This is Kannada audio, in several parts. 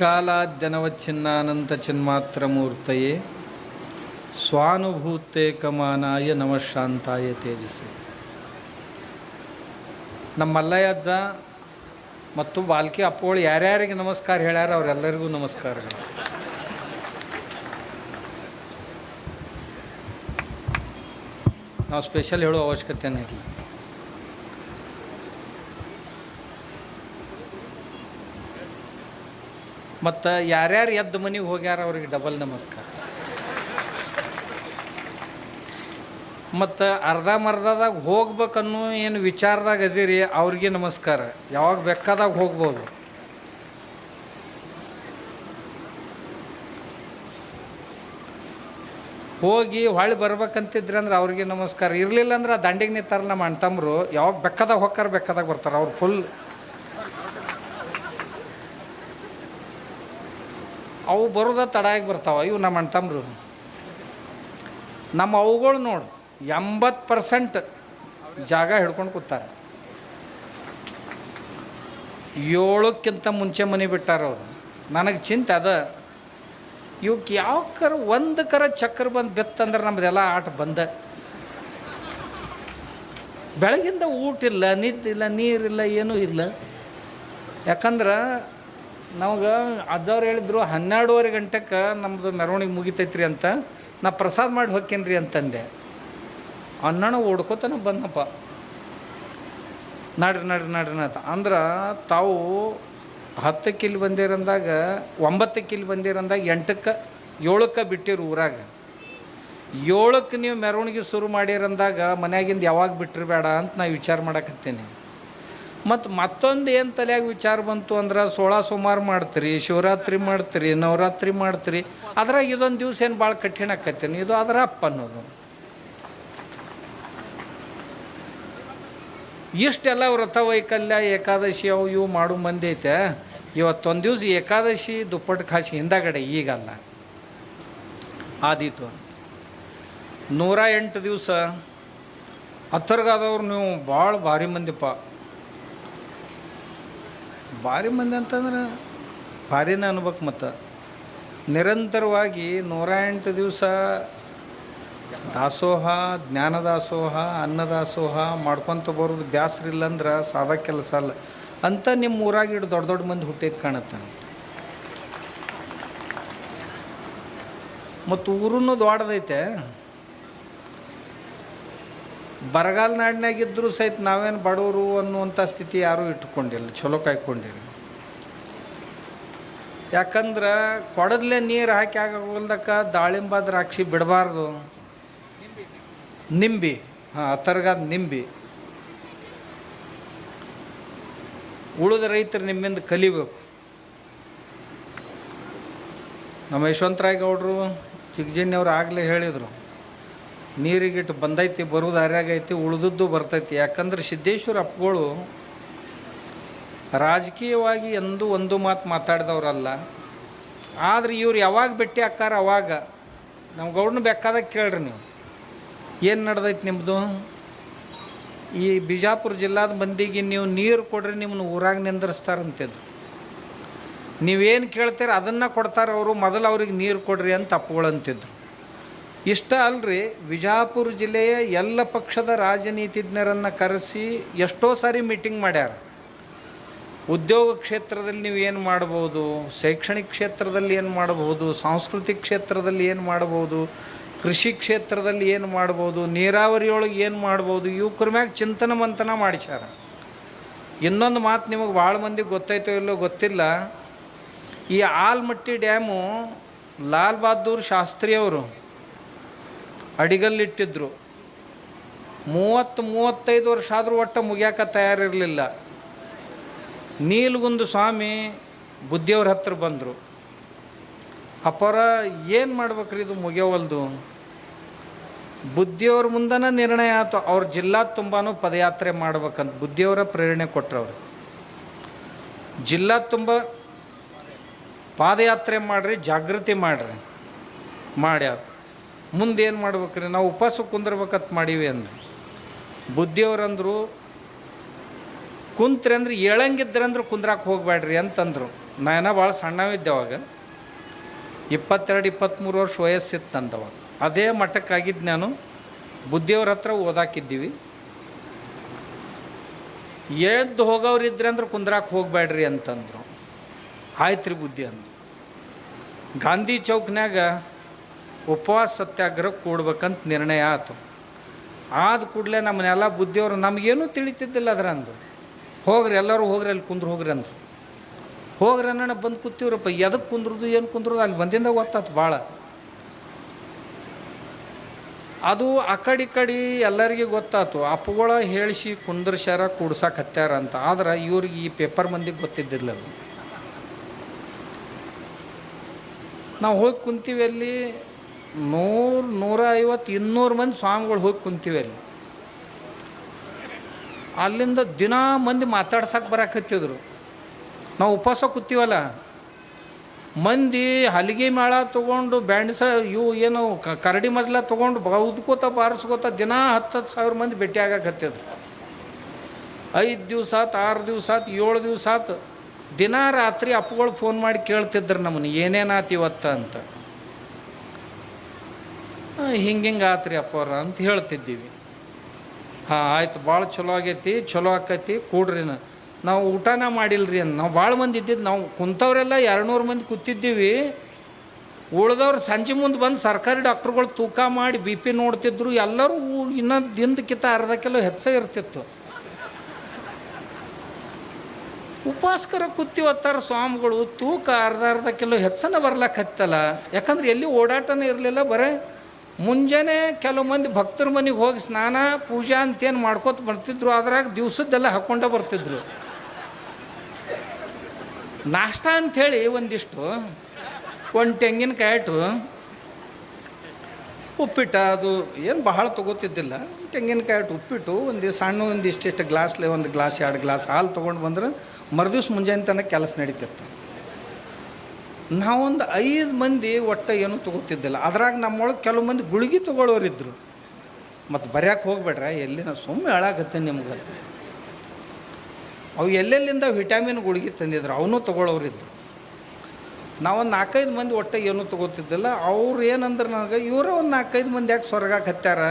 ತ್ರಿಕಾಲಾದ್ಯನವಚ್ಛಿನ್ನಾನಂತ ಚಿನ್ಮಾತ್ರಮೂರ್ತಯೇ ಸ್ವಾನುಭೂತೆ ಕಮಾನಾಯ ನಮಃಶಾಂತಾಯ ತೇಜಸ್ಸೆ. ನಮ್ಮ ಮಲ್ಲಯ್ಯ ಅಜ್ಜ ಮತ್ತು ಬಾಲ್ಕಿ ಅಪ್ಪಗಳು ಯಾರ್ಯಾರಿಗೆ ನಮಸ್ಕಾರ ಹೇಳ್ಯಾರ ಅವರೆಲ್ಲರಿಗೂ ನಮಸ್ಕಾರಗಳು. ನಾವು ಸ್ಪೆಷಲ್ ಹೇಳೋ ಅವಶ್ಯಕತೆನೇ ಇಲ್ಲ. ಮತ್ತು ಯಾರ್ಯಾರು ಎದ್ದು ಮನೆಗೆ ಹೋಗ್ಯಾರ ಅವ್ರಿಗೆ ಡಬಲ್ ನಮಸ್ಕಾರ. ಮತ್ತು ಅರ್ಧಂಬರ್ಧದಾಗ ಹೋಗ್ಬೇಕನ್ನೋ ಏನು ವಿಚಾರದಾಗ ಅದೀರಿ ಅವ್ರಿಗೆ ನಮಸ್ಕಾರ. ಯಾವಾಗ ಬೇಕಾದಾಗ ಹೋಗ್ಬೋದು. ಹೋಗಿ ಹೊಳ್ಳಿ ಬರ್ಬೇಕಂತಿದ್ರಿ ಅಂದ್ರೆ ಅವ್ರಿಗೆ ನಮಸ್ಕಾರ. ಇರಲಿಲ್ಲ ಅಂದ್ರೆ ಆ ದಂಡಿಗೆ ನಿಂತಾರಲ್ಲ ನಮ್ಮ ಅಣ್ತಂಬ್ರು, ಯಾವಾಗ ಬೇಕಾದಾಗ ಹೋಗ್ತಾರ ಬೇಕಾದಾಗ ಬರ್ತಾರೆ. ಅವ್ರು ಫುಲ್ ಅವು ಬರೋದ ತಡಾಗಿ ಬರ್ತಾವೆ. ಇವು ನಮ್ಮ ಅಣ್ತಂಬ್ರು. ನಮ್ಮ ಅವುಗಳು ನೋಡು 80% ಜಾಗ ಹಿಡ್ಕೊಂಡು ಕೂತಾರೆ. 7ಕ್ಕಿಂತ ಮುಂಚೆ ಮನೆ ಬಿಟ್ಟಾರ ಅವರು. ನನಗೆ ಚಿಂತೆ ಅದ, ಇವಕ್ಕೆ ಯಾವ ಕರ ಒಂದು ಕರ ಚಕ್ರ ಬಂದು ಬೆತ್ತಂದ್ರೆ ನಮ್ಮದೆಲ್ಲ ಆಟ ಬಂದ. ಬೆಳಗಿಂದ ಊಟ ಇಲ್ಲ, ನಿದ್ದಿಲ್ಲ, ನೀರಿಲ್ಲ, ಏನೂ ಇಲ್ಲ. ಯಾಕಂದ್ರೆ ನಮಗೆ ಅಜ್ಜವ್ರು ಹೇಳಿದ್ರು 12:30 ಗಂಟೆಗೆ ನಮ್ಮದು ಮೆರವಣಿಗೆ ಮುಗಿತೈತ್ರಿ ಅಂತ. ನಾ ಪ್ರಸಾದ ಮಾಡಿ ಹೋಗ್ತೇನೆ ಅಂತಂದೆ. ಅಣ್ಣನ ಓಡ್ಕೋತಾನೆ ಬಂದಪ್ಪ, ನಡ್ರಿ ನಡ್ರಿ ನಡ್ರಿ ಅಂತ. ಅಂದ್ರೆ ತಾವು 10ಕ್ಕೆ ಇಲ್ಲಿ ಬಂದಿರಂದಾಗ 9ಕ್ಕೆ ಇಲ್ಲಿ ಬಂದಿರಂದಾಗ 8ಕ್ಕೆ 7ಕ್ಕೆ ಬಿಟ್ಟಿರು ಊರಾಗ. 7ಕ್ಕೆ ನೀವು ಮೆರವಣಿಗೆ ಶುರು ಮಾಡಿರಂದಾಗ ಮನ್ಯಾಗಿಂದ ಯಾವಾಗ ಬಿಟ್ಟರು ಬೇಡ ಅಂತ ನಾ ವಿಚಾರ ಮಾಡಕತ್ತೀನಿ. ಮತ್ತು ಮತ್ತೊಂದು ಏನು ತಲೆಯಾಗ ವಿಚಾರ ಬಂತು ಅಂದ್ರೆ 16 ಸೋಮವಾರ ಮಾಡ್ತೀರಿ, ಶಿವರಾತ್ರಿ ಮಾಡ್ತೀರಿ, ನವರಾತ್ರಿ ಮಾಡ್ತೀರಿ. ಅದ್ರಾಗ ಇದೊಂದು ದಿವಸ ಏನು ಭಾಳ ಕಠಿಣ ಆಕತ್ತೀನಿ. ಇದು ಅದರ ಅಪ್ಪ ಅನ್ನೋದು. ಇಷ್ಟೆಲ್ಲ ವ್ರತ ವೈಕಲ್ಯ ಏಕಾದಶಿ ಅವು ಇವು ಮಾಡೋ ಮಂದಿ ಐತೆ. ಇವತ್ತೊಂದು ದಿವಸ ಏಕಾದಶಿ ದುಪ್ಪಟ್ಟು ಖಾಸಿ ಹಿಂದಗಡೆ, ಈಗಲ್ಲ ಆದೀತು ಅಂತ 108 ದಿವಸ ಹತ್ತರ್ಗಾದವ್ರು ನೀವು ಭಾಳ ಭಾರಿ ಮಂದಿಪ್ಪ. ಭಾರಿ ಮಂದಿ ಅಂತಂದ್ರೆ ಭಾರಿನೇ ಅನ್ಬೇಕು. ಮತ್ತು ನಿರಂತರವಾಗಿ 108 ದಿವಸ ದಾಸೋಹ, ಜ್ಞಾನದಾಸೋಹ, ಅನ್ನದಾಸೋಹ ಮಾಡ್ಕೊತ ಬರೋದು ಬ್ಯಾಸ್ರ ಇಲ್ಲಂದ್ರೆ ಸಾದಾ ಕೆಲಸ ಅಲ್ಲ ಅಂತ. ನಿಮ್ಮ ಊರಾಗ ಇಟ್ಟು ದೊಡ್ಡ ದೊಡ್ಡ ಮಂದಿ ಹುಟ್ಟೈತೆ ಕಾಣುತ್ತೆ. ಮತ್ತು ಊರೂ ದೊಡ್ಡದೈತೆ. ಬರಗಾಲ ನಾಡಿನಾಗಿದ್ದರೂ ಸಹಿತ ನಾವೇನು ಬಡವರು ಅನ್ನುವಂಥ ಸ್ಥಿತಿ ಯಾರೂ ಇಟ್ಕೊಂಡಿಲ್ಲ, ಚಲೋ ಕಾಯ್ಕೊಂಡಿಲ್ಲ. ಯಾಕಂದ್ರೆ ಕೊಡದಲ್ಲೇ ನೀರು ಹಾಕಿ ಆಗೋಲ್ದಕ್ಕ ದಾಳಿಂಬ ದ್ರಾಕ್ಷಿ ಬಿಡಬಾರ್ದು. ನಿಂಬಿ, ಅಥರ್ಗಾದ ನಿಂಬಿ ಉಳಿದ ರೈತರು ನಿಮ್ಮಿಂದ ಕಲಿಬೇಕು. ನಮ್ಮ ಯಶವಂತರಾಯ ಗೌಡರು ಚಿಕ್ಕಜಿನ್ನವ್ರು ಆಗಲೇ ಹೇಳಿದರು, ನೀರಿಗಿಟ್ಟು ಬಂದೈತಿ, ಬರೋದು ಹರ್ಯಾಗೈತಿ, ಉಳಿದದ್ದು ಬರ್ತೈತಿ. ಯಾಕಂದ್ರೆ ಸಿದ್ದೇಶ್ವರ ಅಪ್ಪಗಳು ರಾಜಕೀಯವಾಗಿ ಎಂದೂ ಒಂದು ಮಾತು ಮಾತಾಡಿದವ್ರಲ್ಲ. ಆದರೆ ಇವ್ರು ಯಾವಾಗ ಭೇಟಿ ಆಕಾರ ಅವಾಗ ನಮ್ಮ ಗೌಡನ ಬೇಕಾದಾಗ ಕೇಳ್ರಿ ನೀವು, ಏನು ನಡೆದೈತಿ ನಿಮ್ಮದು, ಈ ಬಿಜಾಪುರ ಜಿಲ್ಲಾದ ಮಂದಿಗೆ ನೀವು ನೀರು ಕೊಡ್ರಿ, ನಿಮ್ಮನ್ನು ಊರಾಗ ನಿಂದ್ರಿಸ್ತಾರಂತಿದ್ರು. ನೀವೇನು ಕೇಳ್ತೀರ ಅದನ್ನು ಕೊಡ್ತಾರೆ ಅವರು, ಮೊದಲು ಅವ್ರಿಗೆ ನೀರು ಕೊಡ್ರಿ ಅಂತ ಅಪ್ಪಗಳು ಅಂತಿದ್ರು. ಇಷ್ಟ ಅಲ್ರಿ, ಬಿಜಾಪುರ ಜಿಲ್ಲೆಯ ಎಲ್ಲ ಪಕ್ಷದ ರಾಜನೀತಿಜ್ಞರನ್ನು ಕರೆಸಿ ಎಷ್ಟೋ ಸಾರಿ ಮೀಟಿಂಗ್ ಮಾಡ್ಯಾರ. ಉದ್ಯೋಗ ಕ್ಷೇತ್ರದಲ್ಲಿ ನೀವು ಏನು ಮಾಡ್ಬೋದು, ಶೈಕ್ಷಣಿಕ ಕ್ಷೇತ್ರದಲ್ಲಿ ಏನು ಮಾಡ್ಬೋದು, ಸಾಂಸ್ಕೃತಿಕ ಕ್ಷೇತ್ರದಲ್ಲಿ ಏನು ಮಾಡ್ಬೋದು, ಕೃಷಿ ಕ್ಷೇತ್ರದಲ್ಲಿ ಏನು ಮಾಡ್ಬೋದು, ನೀರಾವರಿಯೊಳಗೆ ಏನು ಮಾಡ್ಬೋದು, ಇವ್ರ ಮ್ಯಾಗ ಚಿಂತನ ಮಂಥನ ಮಾಡಿಸ್ಯಾರ. ಇನ್ನೊಂದು ಮಾತು ನಿಮಗೆ ಭಾಳ ಮಂದಿಗೆ ಗೊತ್ತಾಯ್ತೋ ಇಲ್ಲೋ ಗೊತ್ತಿಲ್ಲ. ಈ ಆಲ್ಮಟ್ಟಿ ಡ್ಯಾಮು ಲಾಲ್ ಬಹದ್ದೂರ್ ಶಾಸ್ತ್ರಿಯವರು ಅಡಿಗಲ್ಲಿಟ್ಟಿದ್ರು. 30-35 ವರ್ಷ ಆದರೂ ಒಟ್ಟು ಮುಗಿಯಾಕ ತಯಾರಿರಲಿಲ್ಲ. ನೀಲಗುಂದ ಸ್ವಾಮಿ ಬುದ್ಧಿಯವ್ರ ಹತ್ರ ಬಂದರು. ಅಪ್ಪರ ಏನು ಮಾಡ್ಬೇಕ್ರಿ ಇದು ಮುಗಿಯವಲ್ದು. ಬುದ್ಧಿಯವ್ರ ಮುಂದನ ನಿರ್ಣಯ ಆಯ್ತು, ಅವ್ರ ಜಿಲ್ಲಾ ತುಂಬಾ ಪದಯಾತ್ರೆ ಮಾಡ್ಬೇಕಂತ ಬುದ್ಧಿಯವರ ಪ್ರೇರಣೆ ಕೊಟ್ಟರವ್ರು. ಜಿಲ್ಲಾ ತುಂಬ ಪಾದಯಾತ್ರೆ ಮಾಡಿರಿ, ಜಾಗೃತಿ ಮಾಡಿರಿ. ಮಾಡ್ಯಾರ. ಮುಂದೇನು ಮಾಡ್ಬೇಕ್ರಿ, ನಾವು ಉಪವಾಸ ಕುಂದಿರ್ಬೇಕಂತ ಮಾಡೀವಿ ಅಂದರು. ಬುದ್ಧಿಯವ್ರಂದರು ಕುಂತ್ರಿ ಅಂದ್ರೆ ಏಳಂಗಿದ್ರಂದ್ರೆ ಕುಂದ್ರಾಕೆ ಹೋಗಬೇಡ್ರಿ ಅಂತಂದರು. ನಾನ ಭಾಳ ಸಣ್ಣವಿದ್ದೆ ಅವಾಗ, 22-23 ವರ್ಷ ವಯಸ್ಸಿತ್ತು ನಂದವಾಗ. ಅದೇ ಮಟ್ಟಕ್ಕಾಗಿದ್ದು ನಾನು. ಬುದ್ಧಿಯವ್ರ ಹತ್ರ ಓದಾಕಿದ್ದೀವಿ. ಎದ್ದು ಹೋಗೋರು ಇದ್ರೆ ಅಂದ್ರೆ ಕುಂದ್ರಾಕೆ ಹೋಗಬೇಡ್ರಿ ಅಂತಂದರು. ಆಯ್ತು ರೀ ಬುದ್ಧಿ ಅಂದರು. ಗಾಂಧಿ ಚೌಕ್ನಾಗ ಉಪವಾಸ ಸತ್ಯಾಗ್ರಹ ಕೂಡ್ಬೇಕಂತ ನಿರ್ಣಯ ಆಯ್ತು. ಆದ ಕೂಡಲೇ ನಮ್ಮನ್ನೆಲ್ಲ ಬುದ್ಧಿಯವರು, ನಮಗೇನೂ ತಿಳಿತಿದ್ದಿಲ್ಲ ಅದರಂದು, ಹೋಗ್ರಿ ಎಲ್ಲರೂ ಹೋಗ್ರಿ, ಅಲ್ಲಿ ಕುಂದ್ರು ಹೋಗ್ರಿ ಅಂದರು. ಹೋಗ್ರಿ ಅನ್ನೋಣ ಬಂದು ಕೂತೀವ್ರಪ್ಪ. ಎದಕ್ಕೆ ಕುಂದ್ರದು ಏನು ಕುಂದ್ರದು ಅಲ್ಲಿ ಬಂದಿಂದ ಗೊತ್ತಾಯ್ತು ಭಾಳ. ಅದು ಆ ಕಡೆ ಎಲ್ಲರಿಗೆ ಗೊತ್ತಾಯ್ತು, ಅಪ್ಪುಗಳ ಹೇಳಿಸಿ ಕುಂದ್ರಸ್ಯಾರ ಕೂಡ್ಸಕ್ಕೆ ಹತ್ಯಾರ ಅಂತ. ಆದ್ರೆ ಇವ್ರಿಗೆ ಈ ಪೇಪರ್ ಮಂದಿಗೆ ಗೊತ್ತಿದ್ದಿಲ್ಲ. ಅದು ನಾವು ಹೋಗಿ ಕುಂತೀವಿ ಅಲ್ಲಿ 100, 150, 200 ಮಂದಿ ಸ್ವಾಮಿಗಳು ಹೋಗಿ ಕುಂತೀವಿ ಅಲ್ಲಿ. ಅಲ್ಲಿಂದ ದಿನ ಮಂದಿ ಮಾತಾಡ್ಸಕ್ಕೆ ಬರಕತ್ತಿದ್ರು. ನಾವು ಉಪವಾಸ ಕೂತೀವಲ್ಲ, ಮಂದಿ ಹಲಿಗೆ ಮೇಳ ತೊಗೊಂಡು ಬ್ಯಾಂಡ್ಸ ಇವು ಏನು ಕರಡಿ ಮಜಲ ತೊಗೊಂಡು ಬೌದ್ಕೋತ ಬಾರಿಸ್ಕೋತ ದಿನ 10,000 ಮಂದಿ ಭೇಟಿ ಆಗಕತ್ತಿದ್ರು. 5 ದಿವಸ ಆತು, 6 ದಿವಸ ಆತು, 7 ದಿವಸ ಆತು. ದಿನ ರಾತ್ರಿ ಅಪ್ಪುಗಳು ಫೋನ್ ಮಾಡಿ ಕೇಳ್ತಿದ್ರು ನಮ್ಮನ್ನು, ಏನೇನಾತು ಇವತ್ತು ಅಂತ. ಹಿಂಗೆ ಆತ್ರಿ ಅಪ್ಪವ್ರ ಅಂತ ಹೇಳ್ತಿದ್ದೀವಿ. ಹಾಂ ಆಯ್ತು, ಭಾಳ ಚಲೋ ಆಗೈತಿ, ಚಲೋ ಆಕೈತಿ, ಕೂಡ್ರಿ. ನಾವು ಊಟನ ಮಾಡಿಲ್ರಿ ಅಂತ. ನಾವು ಭಾಳ ಮಂದಿ ಇದ್ದಿದ್ದು, ನಾವು ಕುಂತವ್ರೆಲ್ಲ 200 ಮಂದಿ ಕೂತಿದ್ದೀವಿ. ಉಳ್ದವ್ರು ಸಂಜೆ ಮುಂದೆ ಬಂದು ಸರ್ಕಾರಿ ಡಾಕ್ಟ್ರುಗಳು ತೂಕ ಮಾಡಿ BP ನೋಡ್ತಿದ್ರು. ಎಲ್ಲರೂ ಇನ್ನೂ ದಿನಕ್ಕಿಂತ ಅರ್ಧ ಕಿಲೋ ಹೆಚ್ಚೇ ಇರ್ತಿತ್ತು. ಉಪವಾಸ್ಕರ ಕೂತಿವತ್ತಾರ ಸ್ವಾಮಿಗಳು, ತೂಕ ಅರ್ಧ ಕಿಲೋ ಹೆಚ್ಚನ ಬರ್ಲಕ್ಕತ್ತಲ್ಲ. ಯಾಕಂದ್ರೆ ಎಲ್ಲಿ ಓಡಾಟನೇ ಇರಲಿಲ್ಲ. ಬರೇ ಮುಂಜಾನೆ ಕೆಲವು ಮಂದಿ ಭಕ್ತರ ಮನೆಗೆ ಹೋಗಿ ಸ್ನಾನ ಪೂಜಾ ಅಂತೇನು ಮಾಡ್ಕೋತ ಬರ್ತಿದ್ರು. ಅದ್ರಾಗ ದಿವಸದ್ದೆಲ್ಲ ಹಾಕ್ಕೊಂಡೇ ಬರ್ತಿದ್ರು. ನಾಷ್ಟ ಅಂಥೇಳಿ ಒಂದಿಷ್ಟು, ಒಂದು ತೆಂಗಿನಕಾಯಿ ಇಟ್ಟು ಉಪ್ಪಿಟ್ಟು, ಅದು ಏನು ಬಹಳ ತೊಗೋತಿದ್ದಿಲ್ಲ. ತೆಂಗಿನಕಾಯಿ ಇಟ್ಟು ಉಪ್ಪಿಟ್ಟು ಒಂದು ಸಣ್ಣ ಒಂದಿಷ್ಟು ಗ್ಲಾಸ್ಲೆ 1 ಗ್ಲಾಸ್ 2 ಗ್ಲಾಸ್ ಹಾಲು ತೊಗೊಂಡು ಬಂದ್ರೆ ಮರುದಿವ್ಸ ಮುಂಜಾನೆ ತನಕ ಕೆಲಸ ನಡೀತಿತ್ತು. ನಾವೊಂದು 5 ಮಂದಿ ಒಟ್ಟು ಏನೂ ತೊಗೋತಿದ್ದಿಲ್ಲ. ಅದ್ರಾಗ ನಮ್ಮೊಳಗೆ ಕೆಲವು ಮಂದಿ ಗುಳಿಗೆ ತೊಗೊಳ್ಳೋರಿದ್ರು. ಮತ್ತು ಬರ್ಯಾಕೆ ಹೋಗ್ಬೇಡ್ರ, ಎಲ್ಲಿ ನಾವು ಸುಮ್ಮನೆ ಹೇಳಾಕತ್ತೀನಿ ನಿಮ್ಗೆ. ಅವು ಎಲ್ಲೆಲ್ಲಿಂದ ವಿಟಾಮಿನ್ ಗುಳಿಗೆ ತಂದಿದ್ರು, ಅವನು ತೊಗೊಳ್ಳೋರಿದ್ರು. ನಾವೊಂದು 4-5 ಮಂದಿ ಒಟ್ಟು ಏನೂ ತೊಗೋತಿದ್ದಿಲ್ಲ. ಅವ್ರು ಏನಂದ್ರೆ ನನಗೆ, ಇವರೇ ಒಂದು 4-5 ಮಂದಿ ಯಾಕೆ ಸ್ವರ್ಗಕ್ಕೆ ಹತ್ಯಾರ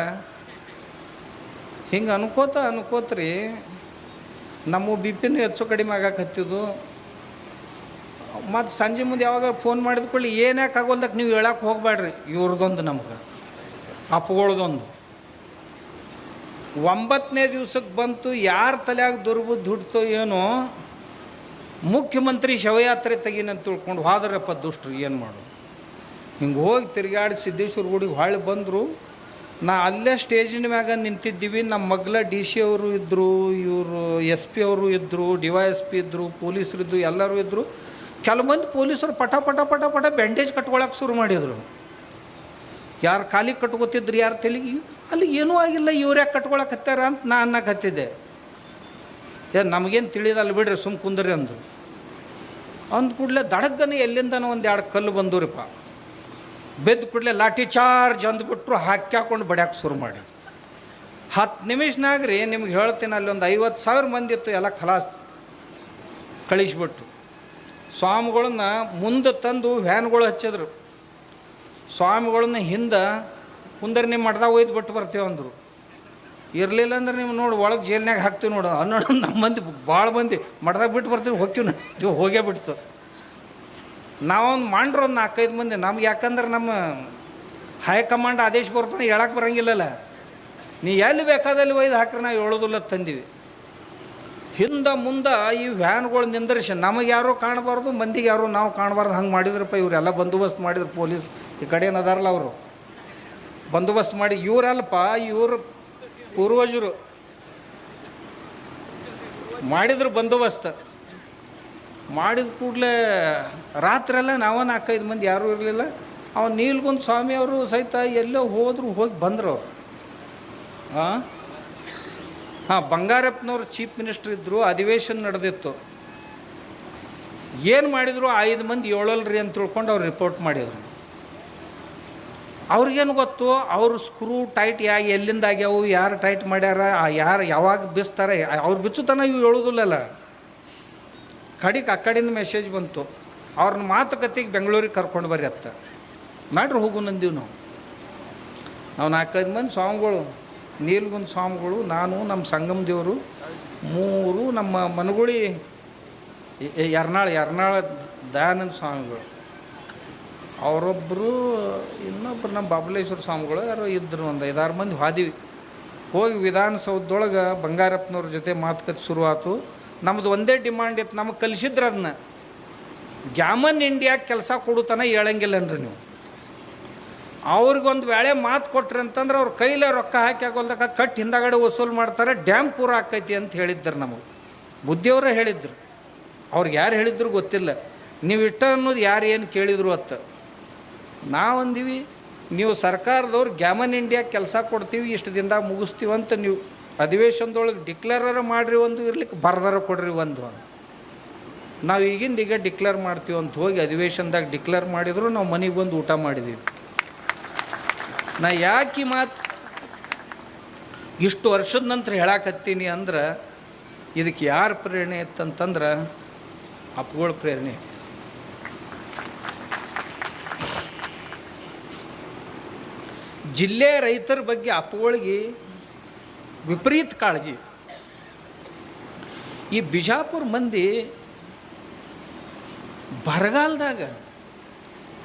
ಹಿಂಗೆ ಅನ್ಕೋತ್ರಿ. ನಮ್ಮ BP ಹೆಚ್ಚು ಕಡಿಮೆ ಆಗಕ್ಕೆ ಹತ್ತಿದ್ದು. ಮತ್ತು ಸಂಜೆ ಮುಂದೆ ಯಾವಾಗ ಫೋನ್ ಮಾಡಿದ ಕೊಳ್ಳಿ, ಏನ್ಯಾಕೆ ಆಗೋಲ್ದಕ್ಕೆ ನೀವು ಹೇಳಕ್ಕೆ ಹೋಗ್ಬೇಡ್ರಿ. ಇವ್ರದ್ದೊಂದು ನಮ್ಗೆ ಅಪ್ಪುಗಳದೊಂದು. 9ನೇ ದಿವ್ಸಕ್ಕೆ ಬಂತು. ಯಾರ ತಲೆಯಾಗ ದುರ್ಬುದ್ಧಿ ಹುಡ್ತೋ ಏನೋ, ಮುಖ್ಯಮಂತ್ರಿ ಶವಯಾತ್ರೆ ತೆಗೀನಂತ ತಿಳ್ಕೊಂಡು ಹೋದ್ರಪ್ಪ ದುಷ್ಟರು. ಏನು ಮಾಡೋದು? ಹಿಂಗೆ ಹೋಗಿ ತಿರುಗಾಡಿ ಸಿದ್ದೇಶ್ವರ ಗುಡಿಗೆ ಹೊಳ್ಳಿ ಬಂದರು. ನಾ ಅಲ್ಲೇ ಸ್ಟೇಜಿನ ಮ್ಯಾಗ ನಿಂತಿದ್ದೀವಿ. ನಮ್ಮ ಮಗ್ಲ DC ಅವರು ಇದ್ದರು, ಇವರು SP ಅವರು ಇದ್ದರು, DYSP ಇದ್ದರು, ಪೊಲೀಸರು ಇದ್ದರು, ಎಲ್ಲರೂ ಇದ್ದರು. ಕೆಲವು ಮಂದಿ ಪೊಲೀಸರು ಪಟ ಪಟ ಪಟ ಪಟ ಬ್ಯಾಂಡೇಜ್ ಕಟ್ಕೊಳಕ್ಕೆ ಶುರು ಮಾಡಿದರು. ಯಾರು ಕಾಲಿಗೆ ಕಟ್ಕೋತಿದ್ರು, ಯಾರು ತಲೆಗೆ. ಅಲ್ಲಿ ಏನೂ ಆಗಿಲ್ಲ, ಇವ್ರು ಯಾಕೆ ಕಟ್ಕೊಳಕ್ಕೆ ಹತ್ತಾರ ಅಂತ ನಾ ಅನ್ನಕ್ಕೆ ಹತ್ತಿದ್ದೆ. ನಮಗೇನು ತಿಳಿದಲ್ಲ ಬಿಡ್ರಿ, ಸುಮ್ಮ ಕುಂದ್ರಿ ಅಂದರು. ಅಂದ ಕೂಡಲೇ ದಡಗ್ಗನೆ ಎಲ್ಲಿಂದನೋ 1-2 ಕಲ್ಲು ಬಂದೂರಿಪ್ಪ. ಬೆದ್ದು ಕೂಡಲೇ ಲಾಠಿ ಚಾರ್ಜ್ ಅಂದ್ಬಿಟ್ರು. ಹಾಕ್ಯಾಕೊಂಡು ಬಡ್ಯಾಕೆ ಶುರು ಮಾಡಿ 10 ನಿಮಿಷನಾಗ ರೀ ನಿಮ್ಗೆ ಹೇಳ್ತೀನಿ, ಅಲ್ಲಿ ಒಂದು 50,000 ಮಂದಿ ಇತ್ತು. ಎಲ್ಲ ಖಲಾಸ್ ಕಳಿಸ್ಬಿಟ್ಟು ಸ್ವಾಮಿಗಳನ್ನ ಮುಂದೆ ತಂದು ವ್ಯಾನ್ಗಳು ಹಚ್ಚಿದ್ರು. ಸ್ವಾಮಿಗಳನ್ನ ಹಿಂದೆ ಕುಂದರ್ ನಿಮ್ಮ ಮಠದಾಗ ಒಯ್ದು ಬಿಟ್ಟು ಬರ್ತೀವಿ ಅಂದರು. ಇರಲಿಲ್ಲ ಅಂದ್ರೆ ನೀವು ನೋಡಿ ಒಳಗೆ ಜೈಲ್ನಾಗ ಹಾಕ್ತೀವಿ ನೋಡು ಅನ್ನೋಣ. ನಮ್ಮ ಮಂದಿ ಭಾಳ ಮಂದಿ ಮಠದಾಗ ಬಿಟ್ಟು ಬರ್ತೀವಿ, ಹೋಗ್ತೀವಿ ನಾವು. ಹೋಗೇ ಬಿಡ್ತು. ನಾವೊಂದು ಮಾಡ್ರು ಒಂದು 4-5 ಮಂದಿ. ನಮ್ಗೆ ಯಾಕಂದ್ರೆ ನಮ್ಮ ಹೈಕಮಾಂಡ್ ಆದೇಶ ಬರ್ತಾನೆ, ಹೇಳಕ್ಕೆ ಬರೋಂಗಿಲ್ಲಲ್ಲ. ನೀ ಎಲ್ಲಿ ಬೇಕಾದಲ್ಲಿ ಒಯ್ದು ಹಾಕ್ರೆ ನಾವು ಹೇಳೋದಿಲ್ಲ ತಂದೀವಿ. ಹಿಂದೆ ಮುಂದೆ ಈ ವ್ಯಾನ್ಗಳು ನಿಂದ್ರಿಸಿ ನಮಗೆ ಯಾರೂ ಕಾಣಬಾರ್ದು, ಮಂದಿಗೆ ಯಾರು ನಾವು ಕಾಣಬಾರ್ದು. ಹಂಗೆ ಮಾಡಿದ್ರಪ್ಪ. ಇವರೆಲ್ಲ ಬಂದೋಬಸ್ತ್ ಮಾಡಿದ್ರು. ಪೊಲೀಸ್ ಈ ಕಡೆ ಏನದಾರಲ್ಲ ಅವರು ಬಂದೋಬಸ್ತ್ ಮಾಡಿ. ಇವರಲ್ಪ, ಇವರು ಪೂರ್ವಜರು ಮಾಡಿದ್ರು ಬಂದೋಬಸ್ತ್. ಮಾಡಿದ ಕೂಡಲೇ ರಾತ್ರೆಲ್ಲ ನಾವು 4-5 ಮಂದಿ ಯಾರೂ ಇರಲಿಲ್ಲ. ಅವನು ನೀಲ್ಗುಂದ ಸ್ವಾಮಿ ಅವರು ಸಹಿತ ಎಲ್ಲೋ ಹೋದರು, ಹೋಗಿ ಬಂದರು ಅವರು. ಬಂಗಾರಪ್ಪನವ್ರು ಚೀಫ್ ಮಿನಿಸ್ಟರ್ ಇದ್ದರು. ಅಧಿವೇಶನ ನಡೆದಿತ್ತು. ಏನು ಮಾಡಿದ್ರು, 5 ಮಂದಿ ಹೇಳಲ್ರಿ ಅಂತ ತಿಳ್ಕೊಂಡು ಅವ್ರು ರಿಪೋರ್ಟ್ ಮಾಡಿದರು. ಅವ್ರಿಗೇನು ಗೊತ್ತು, ಅವರು ಸ್ಕ್ರೂ ಟೈಟ್ ಎಲ್ಲಿಂದ ಆಗ್ಯಾವು, ಯಾರು ಟೈಟ್ ಮಾಡ್ಯಾರ, ಯಾರು ಯಾವಾಗ ಬಿಸ್ತಾರೆ, ಅವ್ರು ಬಿಚ್ಚುತ್ತಾನ ಇವು ಹೇಳೋದಿಲ್ಲಲ್ಲ. ಕಡೆಗೆ ಆ ಕಡೆಯಿಂದ ಮೆಸೇಜ್ ಬಂತು, ಅವ್ರನ್ನ ಮಾತುಕತೆಗೆ ಬೆಂಗಳೂರಿಗೆ ಕರ್ಕೊಂಡು ಬರ್ರಿ ಅತ್ತ ಮಾಡ್ರಿ ಹೋಗು ನಂದೀವಿ ನಾವು 4-5 ಮಂದಿ ಸ್ವಾಮಿಗಳು, ನೀಲ್ಗುಂದ ಸ್ವಾಮಿಗಳು, ನಾನು, ನಮ್ಮ ಸಂಗಮ ದೇವರು, 3 ನಮ್ಮ ಮನಗುಳಿ ಯರ್ನಾಳ ದಯಾನಂದ ಸ್ವಾಮಿಗಳು, ಅವರೊಬ್ಬರು, ಇನ್ನೊಬ್ಬರು ನಮ್ಮ ಬಾಬಲೇಶ್ವರ ಸ್ವಾಮಿಗಳು ಯಾರೋ ಇದ್ದರು. ಒಂದು 5-6 ಮಂದಿ ಹಾದಿವಿ. ಹೋಗಿ ವಿಧಾನಸೌಧದೊಳಗೆ ಬಂಗಾರಪ್ಪನವ್ರ ಜೊತೆ ಮಾತುಕತೆ ಶುರುವಾತು. ನಮ್ಮದು ಒಂದೇ ಡಿಮಾಂಡ್ ಇತ್ತು, ನಮಗೆ ಕಲಿಸಿದ್ರೆ ಅದನ್ನ ಗ್ಯಾಮನ್ ಇಂಡಿಯಾಗೆ ಕೆಲಸ ಕೊಡುತ್ತಾನೆ ಹೇಳಂಗಿಲ್ಲನ್ರಿ ನೀವು. ಅವ್ರಿಗೊಂದು ವೇಳೆ ಮಾತು ಕೊಟ್ರಿ ಅಂತಂದ್ರೆ ಅವ್ರ ಕೈಲೇ ರೊಕ್ಕ ಹಾಕಿ ಆಗೋಲ್ದಾಗ ಕಟ್ ಹಿಂದಗಡೆ ವಸೂಲು ಮಾಡ್ತಾರೆ, ಡ್ಯಾಮ್ ಪೂರ ಆಕೈತಿ ಅಂತ ಹೇಳಿದ್ರು. ನಮಗೆ ಬುದ್ಧಿಯವರೇ ಹೇಳಿದ್ರು. ಅವ್ರಿಗೆ ಯಾರು ಹೇಳಿದ್ರು ಗೊತ್ತಿಲ್ಲ. ನೀವು ಇಷ್ಟ ಅನ್ನೋದು ಯಾರು ಏನು ಕೇಳಿದ್ರು ಅತ್ತ. ನಾವಂದೀವಿ, ನೀವು ಸರ್ಕಾರದವ್ರು ಗ್ಯಾಮನ್ ಇಂಡಿಯಾ ಕೆಲಸ ಕೊಡ್ತೀವಿ, ಇಷ್ಟು ದಿನದಾಗ ಮುಗಿಸ್ತೀವಿ ಅಂತ ನೀವು ಅಧಿವೇಶನದೊಳಗೆ ಡಿಕ್ಲೇರರ ಮಾಡಿರಿ, ಒಂದು ಇರ್ಲಿಕ್ಕೆ ಬರ್ದಾರ ಕೊಡ್ರಿ ಒಂದು. ನಾವು ಈಗ ಡಿಕ್ಲೇರ್ ಮಾಡ್ತೀವಿ ಅಂತ ಹೋಗಿ ಅಧಿವೇಶನದಾಗ ಡಿಕ್ಲೇರ್ ಮಾಡಿದ್ರು ನಾವು ಮನೆಗೆ ಬಂದು ಊಟ ಮಾಡಿದ್ದೀವಿ. ನಾ ಯಾಕೆ ಮಾತು ಇಷ್ಟು ವರ್ಷದ ನಂತರ ಹೇಳಾಕತ್ತೀನಿ ಅಂದ್ರೆ ಇದಕ್ಕೆ ಯಾರು ಪ್ರೇರಣೆ ಇತ್ತಂತಂದ್ರೆ ಅಪ್ಪುಗಳ ಪ್ರೇರಣೆ ಇತ್ತು. ಜಿಲ್ಲೆ ರೈತರ ಬಗ್ಗೆ ಅಪ್ಪುಗಳಿಗೆ ವಿಪರೀತ ಕಾಳಜಿ. ಈ ಬಿಜಾಪುರ ಮಂದಿ ಬರಗಾಲದಾಗ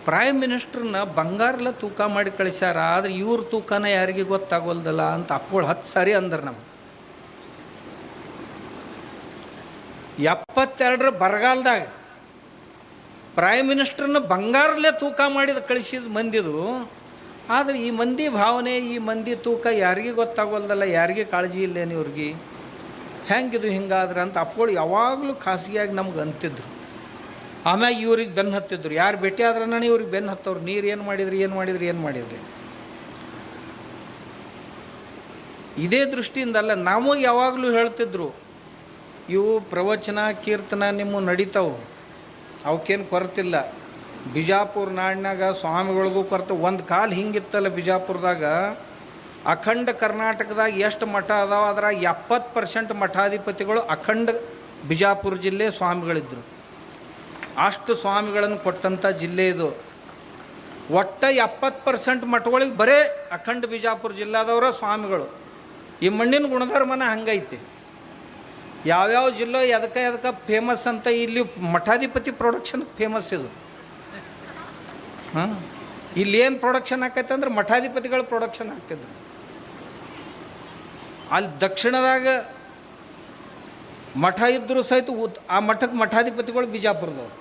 ಪ್ರೈಮ್ ಮಿನಿಸ್ಟ್ರನ್ನ ಬಂಗಾರಲ್ಲ ತೂಕ ಮಾಡಿ ಕಳಿಸ್ಯಾರ, ಆದರೆ ಇವ್ರ ತೂಕನ ಯಾರಿಗೆ ಗೊತ್ತಾಗೋಲ್ದಲ್ಲ ಅಂತ ಅಪ್ಪುಗಳು 10 ಸಾರಿ ಅಂದ್ರೆ ನಮ್ಗೆ 72 ಬರಗಾಲದಾಗ ಪ್ರೈಮ್ ಮಿನಿಸ್ಟ್ರನ್ನ ಬಂಗಾರಲ್ಲೇ ತೂಕ ಮಾಡಿದ ಕಳಿಸಿದ ಮಂದಿದು. ಆದರೆ ಈ ಮಂದಿ ಭಾವನೆ, ಈ ಮಂದಿ ತೂಕ ಯಾರಿಗೆ ಗೊತ್ತಾಗೋಲ್ದಲ್ಲ, ಯಾರಿಗೆ ಕಾಳಜಿ ಇಲ್ಲೇನು ಇವ್ರಿಗೆ, ಹೆಂಗಿದು ಹಿಂಗಾದ್ರೆ ಅಂತ ಅಪ್ಪಗಳು ಯಾವಾಗಲೂ ಖಾಸಗಿಯಾಗಿ ನಮ್ಗೆ ಅಂತಿದ್ರು. ಆಮ್ಯಾಗ ಇವ್ರಿಗೆ ಬೆನ್ನು ಹತ್ತಿದ್ರು. ಯಾರು ಭೇಟಿ ಆದ್ರೆ ನಾನು ಇವ್ರಿಗೆ ಬೆನ್ನು ಹತ್ತವ್ರು, ನೀರು ಏನು ಮಾಡಿದ್ರಿ. ಇದೇ ದೃಷ್ಟಿಯಿಂದಲ್ಲ, ನಮಗೆ ಯಾವಾಗಲೂ ಹೇಳ್ತಿದ್ರು, ಇವು ಪ್ರವಚನ ಕೀರ್ತನ ನಿಮ್ಮ ನಡೀತಾವೆ, ಅವಕ್ಕೇನು ಕೊರತಿಲ್ಲ. ಬಿಜಾಪುರ ನಾಡಿನಾಗ ಸ್ವಾಮಿಗಳಿಗೂ ಕೊರತೆ. ಒಂದು ಕಾಲ ಹಿಂಗಿತ್ತಲ್ಲ, ಬಿಜಾಪುರದಾಗ ಅಖಂಡ ಕರ್ನಾಟಕದಾಗ ಎಷ್ಟು ಮಠ ಅದಾವ ಅದ್ರಾಗ 70% ಮಠಾಧಿಪತಿಗಳು ಅಖಂಡ ಬಿಜಾಪುರ ಜಿಲ್ಲೆ ಸ್ವಾಮಿಗಳಿದ್ರು. ಅಷ್ಟು ಸ್ವಾಮಿಗಳನ್ನು ಕೊಟ್ಟಂಥ ಜಿಲ್ಲೆ ಇದು. ಒಟ್ಟ 70% ಮಠಗಳಿಗೆ ಬರೇ ಅಖಂಡ ಬಿಜಾಪುರ ಜಿಲ್ಲಾದವರ ಸ್ವಾಮಿಗಳು. ಈ ಮಣ್ಣಿನ ಗುಣಧರ್ಮನ ಹಂಗೈತಿ. ಯಾವ್ಯಾವ ಜಿಲ್ಲೆ ಎದಕ್ಕೆ ಫೇಮಸ್ ಅಂತ ಇಲ್ಲಿ ಮಠಾಧಿಪತಿ ಪ್ರೊಡಕ್ಷನ್ ಫೇಮಸ್ ಇದು. ಇಲ್ಲಿ ಏನು ಪ್ರೊಡಕ್ಷನ್ ಆಕೈತೆ ಅಂದ್ರೆ ಮಠಾಧಿಪತಿಗಳ ಪ್ರೊಡಕ್ಷನ್ ಆಗ್ತಿದ್ರು. ಅಲ್ಲಿ ದಕ್ಷಿಣದಾಗ ಮಠ ಇದ್ದರೂ ಸಹಿತ ಆ ಮಠಕ್ಕೆ ಮಠಾಧಿಪತಿಗಳು ಬಿಜಾಪುರದವ್ರು.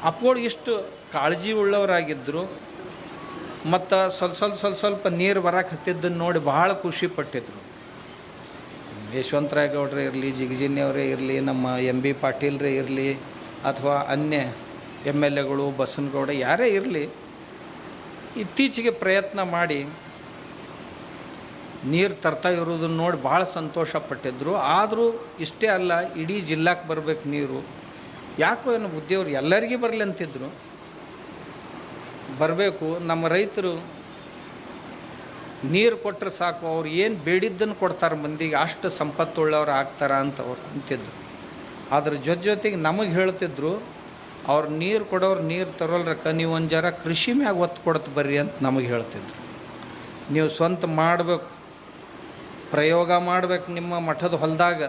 ಅಪ್ಪಗಳು ಇಷ್ಟು ಕಾಳಜಿ ಉಳ್ಳವರಾಗಿದ್ದರು. ಮತ್ತು ಸ್ವಲ್ಪ ನೀರು ಬರಕ್ಕೆ ಹತ್ತಿದ್ದನ್ನು ನೋಡಿ ಭಾಳ ಖುಷಿ ಪಟ್ಟಿದ್ರು. ಯಶವಂತರಾಯ ಗೌಡ್ರೇ ಇರಲಿ, ಜಿಗಜಿನಿಯವರೇ ಇರಲಿ, ನಮ್ಮ MB ಪಾಟೀಲ್ರೇ ಇರಲಿ, ಅಥವಾ ಅನ್ಯ MLAಗಳು, ಬಸನಗೌಡ ಯಾರೇ ಇರಲಿ, ಇತ್ತೀಚೆಗೆ ಪ್ರಯತ್ನ ಮಾಡಿ ನೀರು ತರ್ತಾ ಇರೋದನ್ನು ನೋಡಿ ಭಾಳ ಸಂತೋಷಪಟ್ಟಿದ್ರು. ಆದರೂ ಇಷ್ಟೇ ಅಲ್ಲ, ಇಡೀ ಜಿಲ್ಲಾಕ್ಕೆ ಬರಬೇಕು ನೀರು. ಯಾಕೋ ಏನು ಬುದ್ಧಿಯವ್ರು ಎಲ್ಲರಿಗೂ ಬರಲಿ ಅಂತಿದ್ರು. ಬರಬೇಕು, ನಮ್ಮ ರೈತರು ನೀರು ಕೊಟ್ಟರೆ ಸಾಕು, ಅವ್ರು ಏನು ಬೇಡಿದ್ದನ್ನು ಕೊಡ್ತಾರೆ ಮಂದಿಗೆ, ಅಷ್ಟು ಸಂಪತ್ತುಳ್ಳವ್ರು ಆಗ್ತಾರ ಅಂತ ಅವ್ರು ಅಂತಿದ್ರು. ಅದ್ರ ಜೊತೆಗೆ ನಮಗೆ ಹೇಳ್ತಿದ್ರು, ಅವ್ರು ನೀರು ಕೊಡೋರು ನೀರು ತರೋಲ್ರಕ್ಕ, ನೀವು ಒಂದು ಜರ ಕೃಷಿ ಮ್ಯಾಗ ಒತ್ತು ಕೊಡತ್ತೆ ಬರ್ರಿ ಅಂತ ನಮಗೆ ಹೇಳ್ತಿದ್ರು. ನೀವು ಸ್ವಂತ ಮಾಡಬೇಕು, ಪ್ರಯೋಗ ಮಾಡಬೇಕು, ನಿಮ್ಮ ಮಠದ ಹೊಲದಾಗ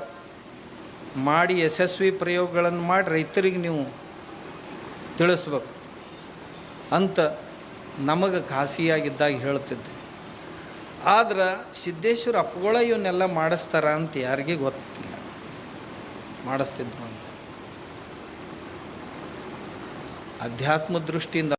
ಮಾಡಿ ಯಶಸ್ವಿ ಪ್ರಯೋಗಗಳನ್ನು ಮಾಡಿ ರೈತರಿಗೆ ನೀವು ತಿಳಿಸ್ಬೇಕು ಅಂತ ನಮಗೆ ಖಾಸಿಯಾಗಿದ್ದಾಗ ಹೇಳ್ತಿದ್ರು. ಆದ್ರೆ ಸಿದ್ದೇಶ್ವರ ಅಪ್ಪುಗಳ ಇವನ್ನೆಲ್ಲ ಮಾಡಿಸ್ತಾರ ಅಂತ ಯಾರಿಗೆ ಗೊತ್ತಿಲ್ಲ, ಮಾಡಿಸ್ತಿದ್ರು ಅಂತ. ಅಧ್ಯಾತ್ಮ ದೃಷ್ಟಿಯಿಂದ